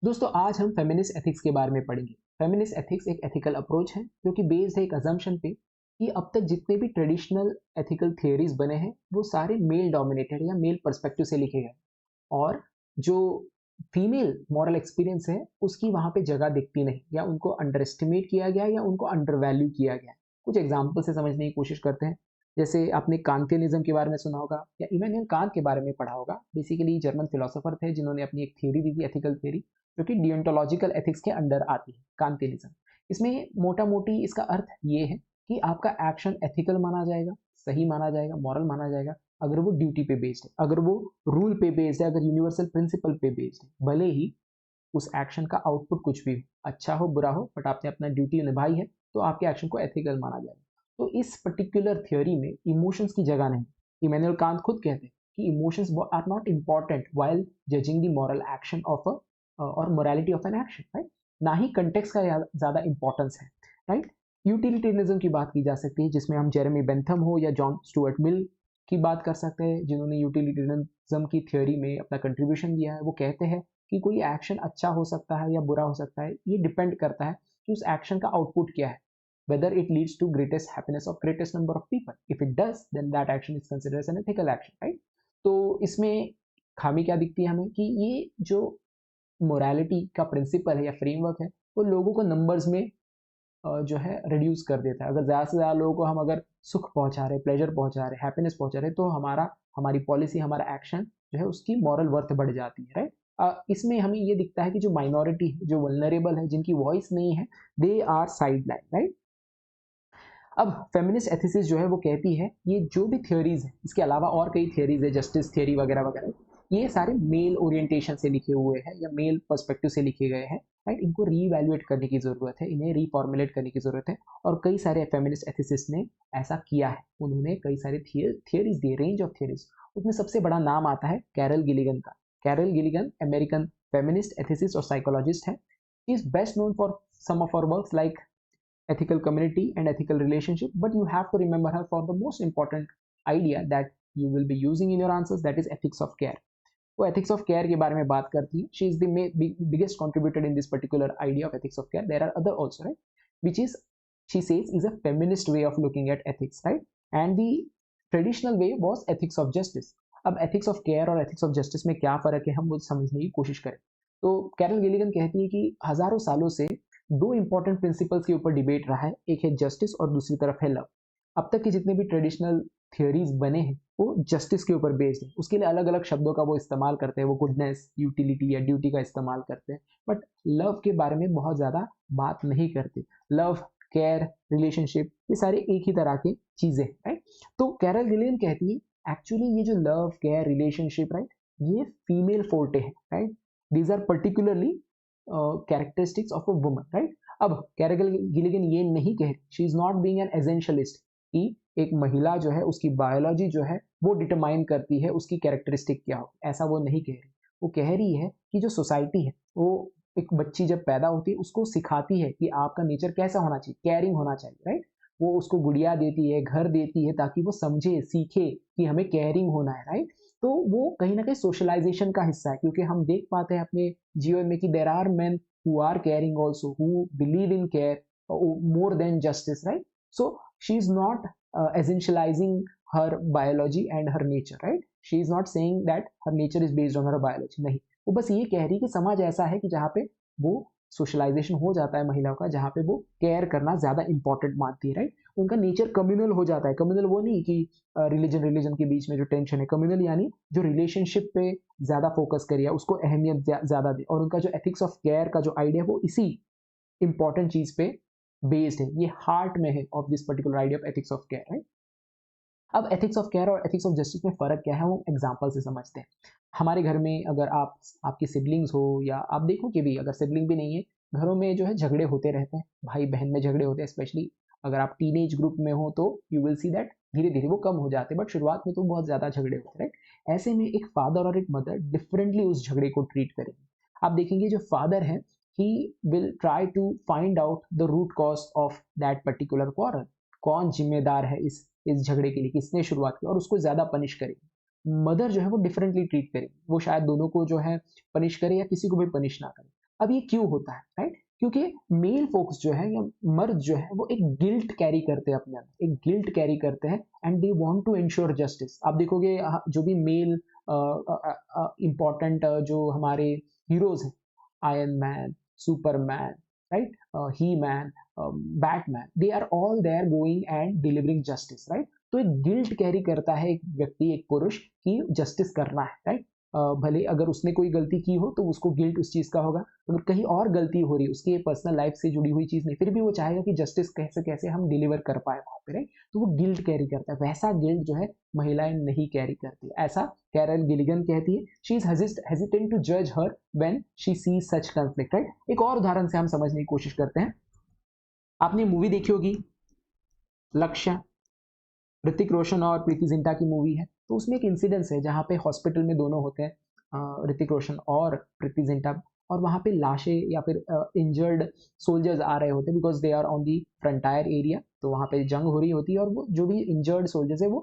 दोस्तों आज हम फेमिनिस्ट एथिक्स के बारे में पढ़ेंगे। फेमिनिस्ट एथिक्स एक एथिकल अप्रोच है जो कि बेस्ड है एक अजम्पशन पे कि अब तक जितने भी ट्रेडिशनल एथिकल थियरीज बने हैं वो सारे मेल डोमिनेटेड या मेल पर्सपेक्टिव से लिखे गए और जो फीमेल मॉरल एक्सपीरियंस है उसकी वहाँ पे जगह दिखती नहीं या उनको अंडर एस्टिमेट किया गया या उनको अंडर वैल्यू किया गया। कुछ एग्जाम्पल से समझने की कोशिश करते हैं। जैसे आपने कांटियनिज्म के बारे में सुना होगा या इमैनुअल कांट के बारे में पढ़ा होगा। बेसिकली जर्मन फिलोसोफर थे जिन्होंने अपनी एक थ्योरी दी थी, एथिकल थ्योरी, जो कि डियोंटोलॉजिकल एथिक्स के अंडर आती है, कांटियनिज्म। इसमें मोटा मोटी इसका अर्थ ये है कि आपका एक्शन एथिकल माना जाएगा, सही माना जाएगा, मॉरल माना जाएगा अगर वो ड्यूटी पे बेस्ड है, अगर वो रूल पे बेस्ड है, अगर यूनिवर्सल प्रिंसिपल पे बेस्ड है। भले ही उस एक्शन का आउटपुट कुछ भी हो, अच्छा हो बुरा हो, बट आपने अपना ड्यूटी निभाई है तो आपके एक्शन को एथिकल माना जाएगा। तो इस पर्टिकुलर थ्योरी में इमोशंस की जगह नहीं। इमैनुअल कांट खुद कहते हैं कि emotions are not important while judging the moral action of a और morality of an action, right. ना ही कंटेक्स्ट का ज्यादा इंपॉर्टेंस है, राइट। यूटिलिटेरियनिज्म की बात की जा सकती है जिसमें हम जेरेमी बेंथम हो या जॉन स्टुअर्ट मिल की बात कर सकते हैं जिन्होंने यूटिलिटेरियनिज्म की थ्योरी में अपना कंट्रीब्यूशन दिया है। वो कहते हैं कि कोई एक्शन अच्छा हो सकता है या बुरा हो सकता है, ये डिपेंड करता है कि उस एक्शन का आउटपुट क्या है, whether it leads to greatest happiness of greatest number of people. If it does, then that action is considered as an ethical action, right? तो इसमें खामी क्या दिखती है हमें कि ये जो मोरालिटी का प्रिंसिपल है या फ्रेमवर्क है वो लोगों को नंबर्स में जो है रिड्यूस कर देता है। अगर ज़्यादा से ज़्यादा लोगों को हम अगर सुख पहुंचा रहे, प्लेजर पहुंचा रहे, हैप्पीनेस पहुंचा रहे, तो हमारी पॉलिसी, हमारा एक्शन जो है उसकी मॉरल वर्थ बढ़ जाती है, राइट। इसमें हमें ये दिखता है कि जो माइनॉरिटी है, जो वल्नरेबल है, जिनकी वॉइस नहीं है, they are side line, right. अब फेमिनिस्ट एथिसिस जो है वो कहती है ये जो भी थ्योरीज है, इसके अलावा और कई थ्योरीज है, जस्टिस थ्योरी वगैरह वगैरह, ये सारे मेल ओरिएंटेशन से लिखे हुए हैं या मेल पर्सपेक्टिव से लिखे गए हैं, राइट। इनको रीवैल्यूएट करने की जरूरत है, इन्हें रीफॉर्मुलेट करने की जरूरत है। और कई सारे फेमिनिस्ट एथिसिस्ट ने ऐसा किया है, उन्होंने कई सारे थियरीज दिए, रेंज ऑफ थियरीज। उसमें सबसे बड़ा नाम आता है कैरल गिलिगन का। Carol Gilligan American feminist ethicist और साइकोलॉजिस्ट है। Is best known for some of our works like ethical community and ethical relationship, but you have to remember her for the most important idea that you will be using in your answers, that is ethics of care. वो ethics of care के बारे में बात करती है। she is the biggest contributor in this particular idea of ethics of care. There are other also, right, which is, she says, is a feminist way of looking at ethics, right, and the traditional way was ethics of justice. अब ethics of care और ethics of justice में क्या फर्क है, हम वो समझने की कोशिश करें। तो कैरल गिलिगन कहती है कि हजारों सालों से दो इंपॉर्टेंट प्रिंसिपल्स के ऊपर डिबेट रहा है, एक है जस्टिस और दूसरी तरफ है लव। अब तक के जितने भी ट्रेडिशनल थियोरीज बने हैं वो जस्टिस के ऊपर बेस्ड है। उसके लिए अलग अलग शब्दों का वो इस्तेमाल करते हैं, वो गुडनेस, यूटिलिटी या ड्यूटी का इस्तेमाल करते हैं, बट लव के बारे में बहुत ज़्यादा बात नहीं करते। लव, केयर, रिलेशनशिप, ये सारे एक ही तरह की चीज़ें, राइट। तो कैरल गिलियन कहती है एक्चुअली ये जो लव, केयर, रिलेशनशिप, राइट, ये फीमेल फोर्टे है, right. These are particularly characteristics of a woman, right. अब कैरल गिलिगन ये नहीं कह रही, she is not being an essentialist कि एक महिला जो है उसकी बायोलॉजी जो है वो डिटरमाइन करती है उसकी कैरेक्टरिस्टिक क्या हो, ऐसा वो नहीं कह रही। वो कह रही है कि जो सोसाइटी है वो एक बच्ची जब पैदा होती है उसको सिखाती है कि आपका नेचर कैसा होना चाहिए, केयरिंग होना चाहिए, राइट। वो उसको गुड़िया देती है, घर देती है, ताकि वो समझे, सीखे कि हमें केयरिंग होना है, राइट। तो वो कहीं ना कहीं सोशलाइजेशन का हिस्सा है, क्योंकि हम देख पाते हैं अपने जीवन में कि there are men who are caring also, who believe in care more than justice, right? So she is not essentializing her biology and her nature, right? She is not saying that her nature is based on her biology, नहीं। वो बस ये कह रही है कि समाज ऐसा है कि जहाँ पे वो सोशलाइजेशन हो जाता है महिलाओं का, जहाँ पे वो केयर करना ज्यादा इंपॉर्टेंट मानती है, राइट। उनका नेचर कम्युनल हो जाता है। कम्युनल वो नहीं कि रिलीजन के बीच में जो टेंशन है, कम्युनल यानी जो रिलेशनशिप पे ज्यादा फोकस करे या उसको अहमियत ज्यादा दे। और उनका जो एथिक्स ऑफ केयर का जो आइडिया वो इसी इंपॉर्टेंट चीज पे बेस्ड है, ये हार्ट में है of this particular idea of ethics of care, right. अब एथिक्स ऑफ केयर और एथिक्स ऑफ जस्टिस में फ़र्क क्या है वो एग्जांपल से समझते हैं। हमारे घर में अगर आपके सिबलिंग्स हो या आप देखो कि भी अगर सिबलिंग भी नहीं है, घरों में जो है झगड़े होते रहते हैं, भाई बहन में झगड़े होते हैं। स्पेशली अगर आप टीनेज ग्रुप में हो तो यू विल सी दैट धीरे धीरे वो कम हो जाते हैं, बट शुरुआत में तो बहुत ज़्यादा झगड़े होते हैं, राइट। ऐसे में एक फादर और एक मदर डिफरेंटली उस झगड़े को ट्रीट करेंगे। आप देखेंगे जो फादर है he will try to find out the root cause of that particular quarrel, कौन जिम्मेदार है इस झगड़े के लिए, किसने शुरुआत की, और उसको ज्यादा पनिश करेगी। मदर जो है वो डिफरेंटली ट्रीट करेगी, वो शायद दोनों को जो है पनिश करे या किसी को भी पनिश ना करे। अब ये क्यों होता है, राइट? क्योंकि मेल फोक्स जो है या मर्द जो है वो एक गिल्ट कैरी करते हैं अपने अंदर, एक गिल्ट कैरी करते हैं and they want to ensure justice. आप देखोगे जो भी मेल इंपॉर्टेंट जो हमारे हीरोज हैं, Iron Man, Superman, right, He Man, Batman, they are all there going and delivering justice, right? तो एक गिल्ट कैरी करता है एक व्यक्ति, एक पुरुष, की जस्टिस करना है, राइट? भले अगर उसने कोई गलती की हो तो उसको गिल्ट उस चीज का होगा, अगर कहीं और गलती हो रही है, उसकी पर्सनल लाइफ से जुड़ी हुई चीज नहीं, फिर भी वो चाहेगा कि जस्टिस कैसे कैसे हम डिलीवर कर पाए वहां पे, राइट? तो वो गिल्ट कैरी करता है। वैसा गिल्ट जो है महिलाएं नहीं कैरी करती, ऐसा कैरल गिलिगन कहती है। शी इज हेजिटेंट टू जज her when she sees such conflict, right? एक और उदाहरण से हम समझने की कोशिश करते हैं। आपने मूवी देखी होगी लक्ष्य, ऋतिक रोशन और प्रीति जिंटा की मूवी है। तो उसमें एक इंसिडेंस है जहाँ पे हॉस्पिटल में दोनों होते हैं, ऋतिक रोशन और प्रीति जिंटा, और वहाँ पे लाशें या फिर इंजर्ड सोल्जर्स आ रहे होते हैं because they are on the frontier area. तो वहाँ पे जंग हो रही होती है और वो जो भी इंजर्ड सोल्जर्स है वो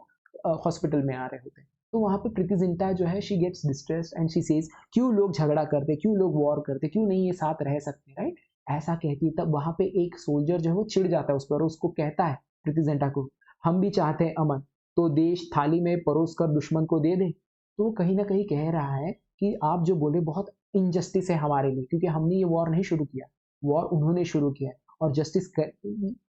हॉस्पिटल में आ रहे होते हैं। तो वहाँ पे प्रीति जिंटा जो है she gets distressed and she says क्यों लोग झगड़ा करते, क्यों लोग वॉर करते, क्यों नहीं ये साथ रह सकते, राइट? ऐसा कहती है। तब वहाँ पे एक सोल्जर जो है वो चिढ़ जाता है उस पर और उसको कहता है प्रीति जिंटा को, हम भी चाहते हैं अमन, तो देश थाली में परोस कर दुश्मन को दे दे। तो वो कहीं ना कहीं कह रहा है कि आप जो बोले बहुत इनजस्टिस है हमारे लिए, क्योंकि हमने ये वॉर नहीं शुरू किया, वॉर उन्होंने शुरू किया है। और जस्टिस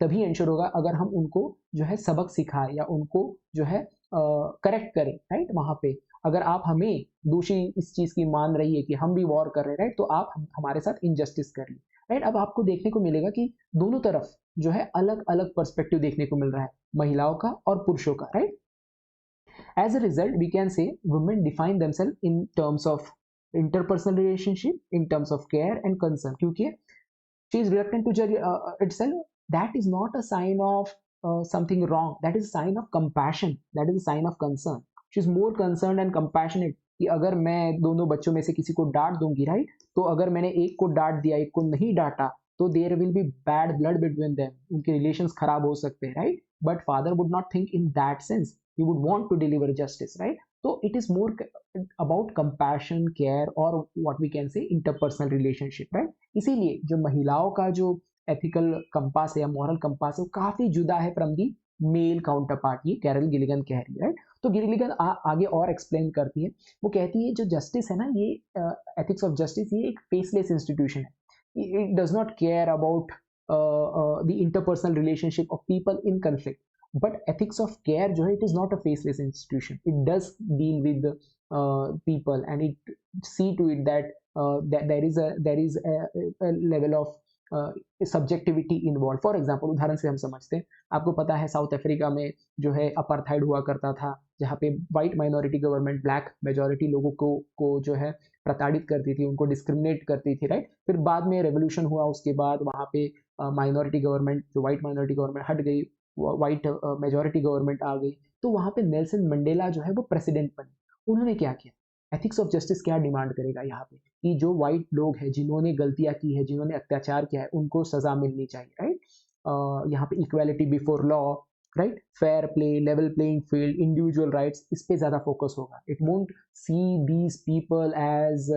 तभी इंश्योर होगा अगर हम उनको जो है सबक सिखाए या उनको जो है करेक्ट करें, राइट? वहां पे अगर आप हमें दोषी इस चीज की मान रही है कि हम भी वॉर कर रहे हैं, राइट, तो आप हमारे साथ इनजस्टिस कर रही, राइट? अब आपको देखने को मिलेगा कि दोनों तरफ जो है अलग अलग पर्सपेक्टिव देखने को मिल रहा है, महिलाओं का और पुरुषों का, right? As a result, we can say women define themselves in terms of interpersonal relationship, in terms of care and concern. क्योंकि she is reluctant to judge itself, that is not a sign of something wrong, that is a sign of compassion, that is a sign of concern. She is more concerned and compassionate कि अगर मैं दोनों बच्चों में से किसी को डांट दूंगी, राइट, तो अगर मैंने एक को डांट दिया एक को नहीं डांटा तो there will be bad blood between them, उनके रिलेशंस खराब हो सकते हैं, right? But father would not think in that sense, he would want to deliver justice, right? So it is more about compassion, care, or what we can say interpersonal relationship, right? इसीलिए जो महिलाओं का जो ethical compass है या moral compass है वो काफी जुदा है from the male counterpart, ये कैरल गिलिगन कह रही है, राइट? तो गिलिगन आगे और एक्सप्लेन करती है। वो कहती है जो जस्टिस है ना, ये एथिक्स ऑफ जस्टिस ये एक फेसलेस इंस्टीट्यूशन है, it does not care about the interpersonal relationship of people in conflict. But ethics of care जो है it is not a faceless institution, it does deal with people and it see to it that that there is a level of subjectivity involve. For example उदाहरण से हम समझते हैं, आपको पता है साउथ अफ्रीका में जो है अपार्थाइड हुआ करता था, जहाँ पे white minority government black majority लोगों को जो है प्रताड़ित करती थी, उनको डिस्क्रिमिनेट करती थी, राइट? फिर बाद में रेवोल्यूशन हुआ, उसके बाद वहाँ पे माइनॉरिटी गवर्नमेंट जो वाइट माइनॉरिटी गवर्नमेंट हट गई, वाइट मेजॉरिटी गवर्नमेंट आ गई। तो वहाँ पे नेल्सन मंडेला जो है वो प्रेसिडेंट बने। उन्होंने क्या किया, एथिक्स ऑफ जस्टिस क्या डिमांड करेगा यहाँ पे कि जो वाइट लोग हैं जिन्होंने गलतियां की है, जिन्होंने अत्याचार किया है, उनको सजा मिलनी चाहिए, राइट? यहाँ पे equality before law, right, fair play, level playing field, individual rights, इस पे ज्यादा फोकस होगा। It won't see these people as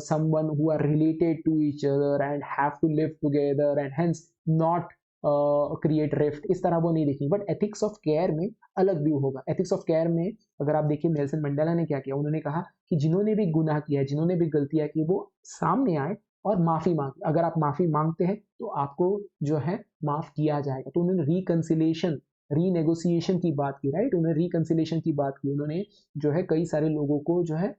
someone who are related to each other and have to live together and hence not create rift, इस तरह वो नहीं देखेंगे। But ethics of care में अलग व्यू होगा। एथिक्स ऑफ केयर में अगर आप देखिए नेल्सन मंडेला ने क्या किया, उन्होंने कहा कि जिन्होंने भी गुनाह किया है, जिन्होंने भी गलतियां की, वो सामने आए और माफी मांगे। अगर आप माफी मांगते हैं तो आपको जो है माफ किया जाएगा। तो उन्होंने रिकंसिलेशन, रीनेगोशिएशन की बात की, राइट? उन्होंने रिकंसिलेशन की बात की, उन्होंने जो है कई सारे लोगों को जो है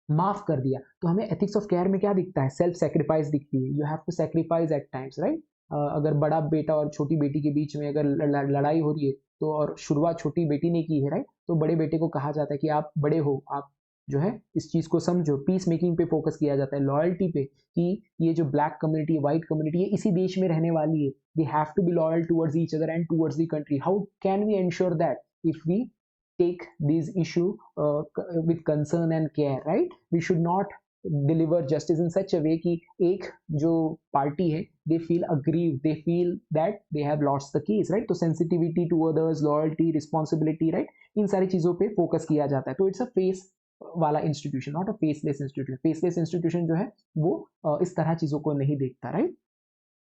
माफ कर दिया। तो हमें एथिक्स ऑफ केयर में क्या दिखता है, सेल्फ सेक्रीफाइस दिखती है। You have to sacrifice at times, right? अगर बड़ा बेटा और छोटी बेटी के बीच में अगर लड़ाई हो रही है तो, और शुरुआत छोटी बेटी ने की है, राइट, तो बड़े बेटे को कहा जाता है कि आप बड़े हो, आप जो है इस चीज को समझो। पीस मेकिंग पे फोकस किया जाता है, लॉयल्टी पे, कि ये जो ब्लैक कम्युनिटी, व्हाइट कम्युनिटी, ये इसी देश में रहने वाली है, they have to be loyal towards each other and towards the country. How can we ensure that? If we take these issue with concern and care, right? We should not deliver justice in such a way कि एक जो party है they feel aggrieved, they feel that they have lost the case, right? तो sensitivity to others, loyalty, responsibility, right? इन सारी चीजों पे focus किया जाता है। तो इट्स अ फेस वाला institution, not a faceless institution. Faceless institution जो है वो इस तरह चीजों को नहीं देखता, राइट।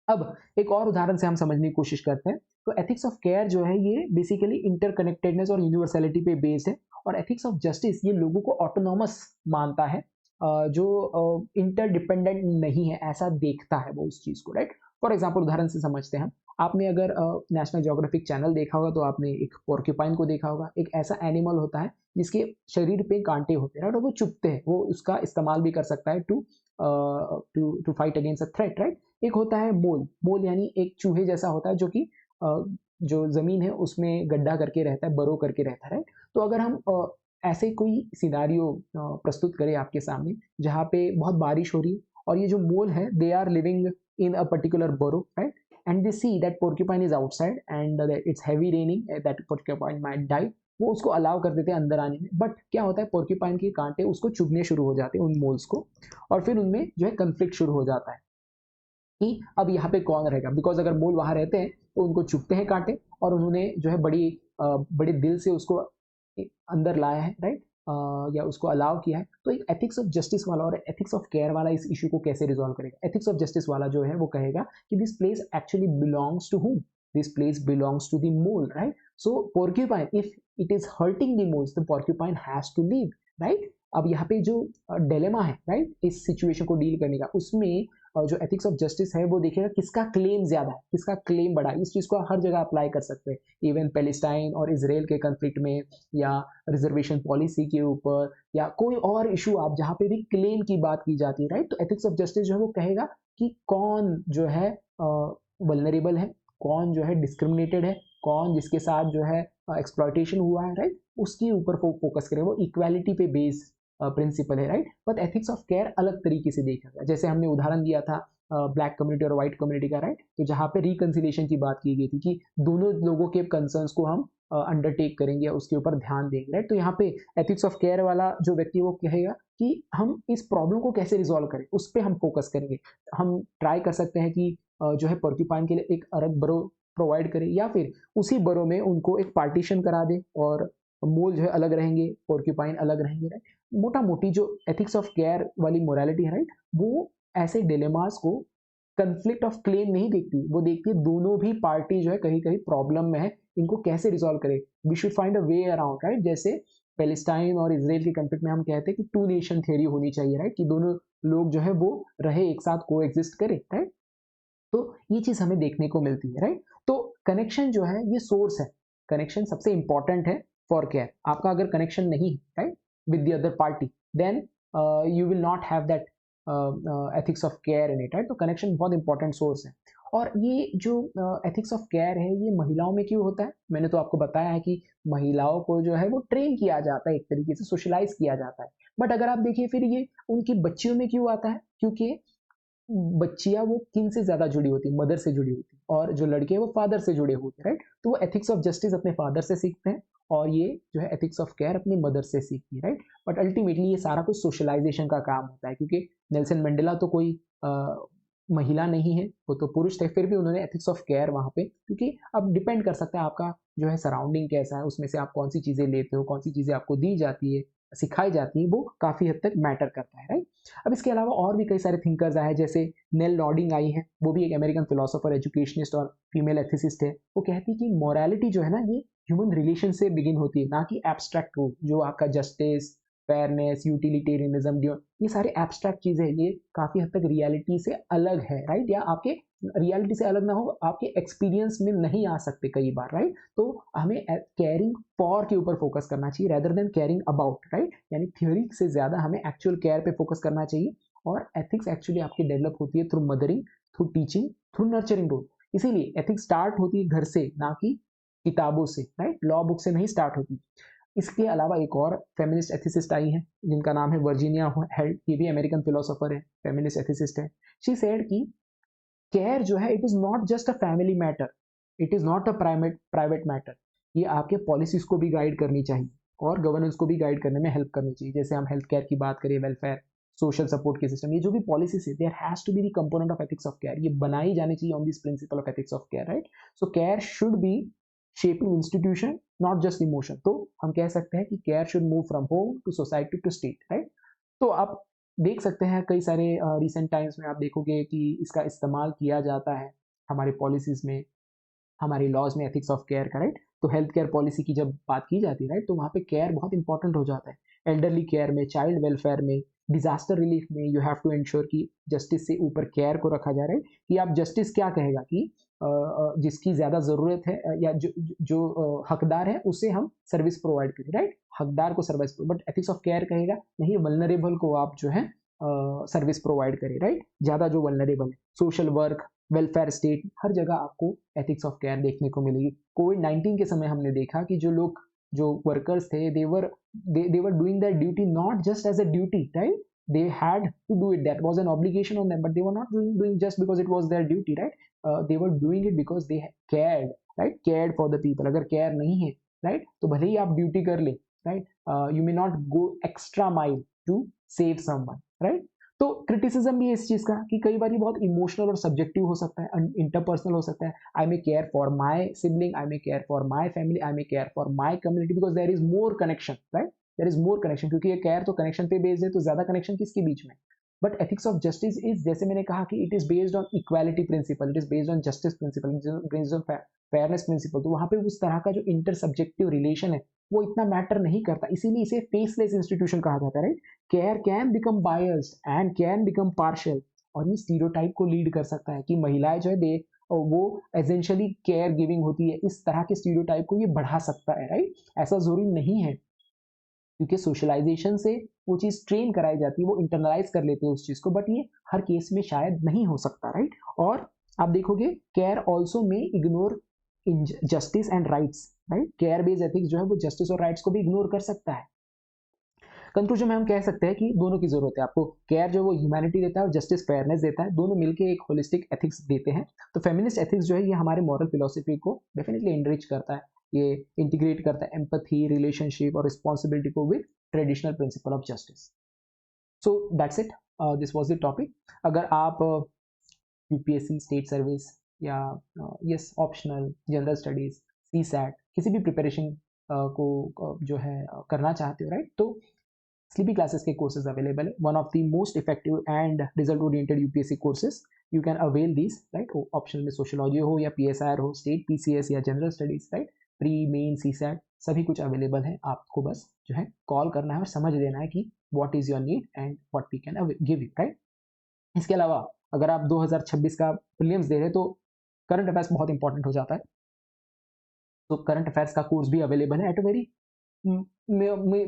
अब एक और उदाहरण से हम समझने की कोशिश करते हैं। तो एथिक्स ऑफ केयर जो है ये बेसिकली इंटरकनेक्टेडनेस और यूनिवर्सलिटी पे बेस्ड है, और एथिक्स ऑफ जस्टिस ये लोगों को ऑटोनॉमस मानता है, जो इंटरडिपेंडेंट नहीं है, ऐसा देखता है वो उस चीज को, राइट। फॉर एग्जाम्पल उदाहरण से समझते हैं हम। आपने अगर नेशनल ज्योग्राफिक चैनल देखा होगा तो आपने एक पोर्क्यूपाइन को देखा होगा। एक ऐसा एनिमल होता है जिसके शरीर पे कांटे होते हैं, राइट, और वो चुभते हैं, वो उसका इस्तेमाल भी कर सकता है to to fight against a threat, right. एक होता है मोल। मोल यानी एक चूहे जैसा होता है जो कि जो जमीन है उसमें गड्ढा करके रहता है, बरो करके रहता है, राइट। तो अगर हम ऐसे कोई सिनारियो प्रस्तुत करें आपके सामने जहाँ पे बहुत बारिश हो रही है, और ये जो मोल है they are living in a particular burrow, right, and they see that porcupine is outside and it's heavy raining, that porcupine might die. वो उसको अलाउ कर देते हैं अंदर आने में, बट क्या होता है, पोर्क्यूपाइन के कांटे उसको चुभने शुरू हो जाते हैं उन मोल्स को, और फिर उनमें जो है कंफ्लिक्ट शुरू हो जाता है कि अब यहाँ पे कौन रहेगा। बिकॉज अगर मोल वहां रहते हैं तो उनको चुभते हैं कांटे, और उन्होंने जो है बड़े दिल से उसको अंदर लाया है, राइट, या उसको अलाउ किया है। तो एक एथिक्स ऑफ जस्टिस वाला और एथिक्स ऑफ केयर वाला इस इशू को कैसे रिजॉल्व करेगा। एथिक्स ऑफ जस्टिस वाला जो है वो कहेगा कि this place actually belongs to whom, this place belongs to the mole, right. So porcupine if it is hurting the moles the porcupine has to leave, right. अब यहाँ पे जो डिलेमा है, राइट, इस सिचुएशन को डील करने का, उसमें जो एथिक्स ऑफ जस्टिस है वो देखेगा किसका क्लेम ज्यादा है, किसका क्लेम बड़ा है। इस चीज को हर जगह अप्लाई कर सकते हैं, इवन पैलेस्टाइन और इसराइल के कंफ्लिक्ट में, या रिजर्वेशन पॉलिसी के ऊपर, या कोई और इशू आप जहाँ पे भी क्लेम की बात की जाती है, राइट। तो एथिक्स ऑफ जस्टिस जो है वो कहेगा कि कौन जो है वल्नरेबल है, कौन जो है डिस्क्रिमिनेटेड है, कौन जिसके साथ जो है एक्सप्लॉयटेशन हुआ है, राइट, उसके ऊपर फोकस करेगा। वो इक्वालिटी पे बेस्ड प्रिंसिपल है, right. But ethics of care अलग तरीके से देखा गया, जैसे हमने उदाहरण दिया था ब्लैक कम्युनिटी और व्हाइट कम्युनिटी का, राइट। तो जहाँ पे रिकन्सिलेशन की बात की गई थी कि दोनों लोगों के कंसर्न्स को हम अंडरटेक करेंगे, उसके ऊपर ध्यान देंगे, राइट। तो यहाँ पे एथिक्स ऑफ केयर वाला जो व्यक्ति वो कहेगा कि हम इस प्रॉब्लम को कैसे रिजॉल्व करें, उस पर हम फोकस करेंगे। हम ट्राई कर सकते हैं कि जो है पोर्क्यूपाइन के लिए एक अलग बरो प्रोवाइड करें, या फिर उसी बरो में उनको एक पार्टीशन करा दे, और मोल जो है अलग रहेंगे, पोर्क्यूपाइन अलग रहेंगे, राइट। मोटा मोटी जो एथिक्स ऑफ केयर वाली मोरालिटी है, राइट, वो ऐसे डिलेमास को कंफ्लिक्ट ऑफ क्लेम नहीं देखती, वो देखती है दोनों भी पार्टी जो है कहीं कहीं प्रॉब्लम में है, इनको कैसे रिजॉल्व करे, we should find a way around, right. जैसे पैलेस्टाइन और इसराइल के कंफ्लिक्ट में हम कहते हैं कि टू नेशन थ्योरी होनी चाहिए, राइट, कि दोनों लोग जो है वो रहे एक साथ को एग्जिस्ट करे, राइट। तो ये चीज हमें देखने को मिलती है, राइट। तो कनेक्शन जो है ये सोर्स है, कनेक्शन सबसे इंपॉर्टेंट है फॉर केयर। आपका अगर कनेक्शन नहीं है, right, with the other party, then you will not have that ethics of care in it, right. तो कनेक्शन बहुत इंपॉर्टेंट सोर्स है। और ये जो एथिक्स ऑफ केयर है ये महिलाओं में क्यों होता है, मैंने तो आपको बताया है कि महिलाओं को जो है वो ट्रेन किया जाता है, एक तरीके से सोशलाइज किया जाता है। बट अगर आप देखिए फिर ये उनकी बच्चियों में क्यों आता है, क्योंकि बच्चियां वो किन से ज्यादा जुड़ी होती है, मदर से जुड़ी होती है, और जो लड़के हैं वो फादर से जुड़े होते हैं, राइट। तो वो एथिक्स ऑफ जस्टिस अपने फादर से सीखते हैं, और ये जो है एथिक्स ऑफ केयर अपनी मदर से सीखती है, राइट। बट अल्टीमेटली ये सारा कुछ सोशलाइजेशन का काम होता है, क्योंकि नेल्सन मंडेला तो कोई महिला नहीं है, वो तो पुरुष थे, फिर भी उन्होंने एथिक्स ऑफ केयर वहां पे, क्योंकि अब डिपेंड कर सकता है आपका जो है सराउंडिंग कैसा है, उसमें से आप कौन सी चीजें लेते हो, कौन सी चीजें आपको दी जाती है, सिखाई जाती है, वो काफी हद तक मैटर करता है, राइट। अब इसके अलावा और भी कई सारे थिंकर्स आए, जैसे नेल नॉर्डिंग आई है, वो भी एक अमेरिकन फिलोसोफर, एजुकेशनिस्ट और फीमेल एथिसिस्ट है। वो कहती है कि मोरालिटी जो है ना ये ह्यूमन रिलेशन से बिगिन होती है, ना कि एब्स्ट्रैक्ट रूल, जो आपका जस्टिस, फेयरनेस, यूटिलिटेरियनिज्म, ये सारे एब्स्ट्रैक्ट चीजें ये काफी हद तक रियलिटी से अलग है, राइट, या आपके रियलिटी से अलग ना हो, आपके एक्सपीरियंस में नहीं आ सकते कई बार, राइट। तो हमें केयरिंग फॉर के ऊपर फोकस करना चाहिए rather than caring about, right. यानी थ्योरी से ज्यादा हमें एक्चुअल केयर पे फोकस करना चाहिए। और एथिक्स एक्चुअली आपकी डेवलप होती है through mothering, through teaching, through nurturing role. इसीलिए एथिक्स स्टार्ट होती है घर से, ना कि किताबों से, राइट, लॉ बुक से नहीं स्टार्ट होती। इसके अलावा एक और फेमिनिस्ट एथिसिस्ट आई है जिनका नाम है वर्जीनिया हेल्ड, ये भी अमेरिकन फिलोसोफर है, फेमिनिस्ट एथिसिस्ट है। शी सेड कि केयर जो है it is not just a family matter, it is not a private matter, ये आपके पॉलिसीज को भी गाइड करनी चाहिए और गवर्नेंस को भी गाइड करने में हेल्प करनी चाहिए। जैसे हम हेल्थ केयर की बात करें, वेलफेयर, सोशल सपोर्ट के सिस्टम, ये जो भी पॉलिसीज है there has to be the component of ethics of care, ये बनाई जानी चाहिए on this principle of ethics of care, right. So care should be shaping institution not just emotion. तो हम कह सकते हैं कि care should move from home to society to state, right. तो आप देख सकते हैं कई सारे रिसेंट टाइम्स में आप देखोगे कि इसका इस्तेमाल किया जाता है हमारे पॉलिसीज में, हमारे लॉज में, एथिक्स ऑफ केयर का, राइट। तो हेल्थ केयर पॉलिसी की जब बात की जाती है, राइट, तो वहाँ पे केयर बहुत इंपॉर्टेंट हो जाता है। एल्डरली केयर में, चाइल्ड वेलफेयर में, डिजास्टर रिलीफ में यू हैव टू इंश्योर कि जस्टिस से ऊपर केयर को रखा जा रहा है। कि आप जस्टिस क्या कहेगा कि जिसकी ज़्यादा ज़रूरत है या जो हकदार है उसे हम सर्विस प्रोवाइड करें, राइट। हकदार को service, but ethics of care कहेगा नहीं, वल्नरेबल को आप जो है सर्विस प्रोवाइड करें, राइट। ज़्यादा जो वल्नरेबल है, सोशल वर्क, वेलफेयर स्टेट, हर जगह आपको एथिक्स ऑफ केयर देखने को मिलेगी। कोविड-19 के समय हमने देखा कि जो लोग, जो वर्कर्स थे, they were doing their duty not just as a duty, right? They had to do it. That was an obligation on them, but they were not doing just because it was their duty, right? They were doing it because they cared, right? Cared for the people. अगर care नहीं है, right, तो भले ही आप duty कर ले, right? You may not go extra mile to save someone, right? तो criticism भी है इस चीज का कि कई बार ये बहुत इमोशनल और सब्जेक्टिव हो सकता है, इंटरपर्सनल हो सकता है। I may care for my sibling, I may care for my family, I may care for my community, because there is more connection, right. There is more connection, क्योंकि ये care तो connection पे based है, तो ज्यादा connection किसके बीच में। But ethics of justice is, जैसे मैंने कहा कि it is based on equality principle, it is based on justice principle, based on fairness principle. तो वहां पे उस तरह का जो इंटर सब्जेक्टिव रिलेशन है वो इतना मैटर नहीं करता, इसीलिए इसे फेसलेस इंस्टीट्यूशन कहा जाता है, right. Care can become biased and can become partial, और ये स्टीरियोटाइप को लीड कर सकता है कि महिलाएं जो है दे वो एसेंशियली केयर गिविंग होती है, इस तरह के स्टीरियोटाइप को ये बढ़ा सकता है, राइट। ऐसा जरूरी नहीं है, क्योंकि सोशलाइजेशन से वो चीज ट्रेन कराई जाती है, वो इंटरनलाइज कर लेते हैं उस चीज को, बट ये हर केस में शायद नहीं हो सकता, राइट। और आप देखोगे केयर ऑल्सो में ignore justice and rights, right. Care based ethics जो है वो जस्टिस और राइट्स को भी इग्नोर कर सकता है। कंक्लूजन में हम कह सकते हैं कि दोनों की जरूरत है आपको। केयर जो वो ह्यूमैनिटी देता है और जस्टिस फेयरनेस देता है, दोनों मिलकर एक होलिस्टिक एथिक्स देते हैं। तो फेमिनिस्ट एथिक्स जो है ये हमारे मॉरल फिलोसफी को डेफिनेटली एनरिच करता है, ये इंटीग्रेट करता है एम्पैथी, रिलेशनशिप और रिस्पॉन्सिबिलिटी को with traditional principle of justice. So that's it, this was the topic. अगर आप यूपीएससी, स्टेट सर्विस या yes optional, general studies, CSAT, किसी भी प्रिपरेशन को जो है करना चाहते हो, राइट, तो स्लीपी क्लासेस के कोर्सेज अवेलेबल है। One of the most effective and result oriented UPSC courses, you can avail this, right. Optional में सोशियोलॉजी हो या पीएसआर हो, स्टेट पीसीएस या general studies, right, pre main CSAT, सभी कुछ अवेलेबल है। आपको बस जो है कॉल करना है और समझ लेना है कि what is your need and what we can give you, right. इसके अलावा अगर आप 2026 का प्रीलिम्स दे रहे हैं तो करंट अफेयर्स बहुत इंपॉर्टेंट हो जाता है, तो करंट अफेयर्स का कोर्स भी अवेलेबल है at a very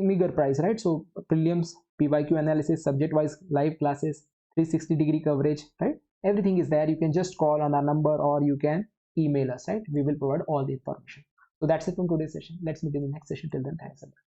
meager price, right? So prelims, PYQ analysis, subject wise live classes, 360-degree coverage, right? Everything is there. You can just call on our number or you can email us, right? We will provide all the information. So that's it from today's session. Let's meet in the next session. Till then, thanks a lot.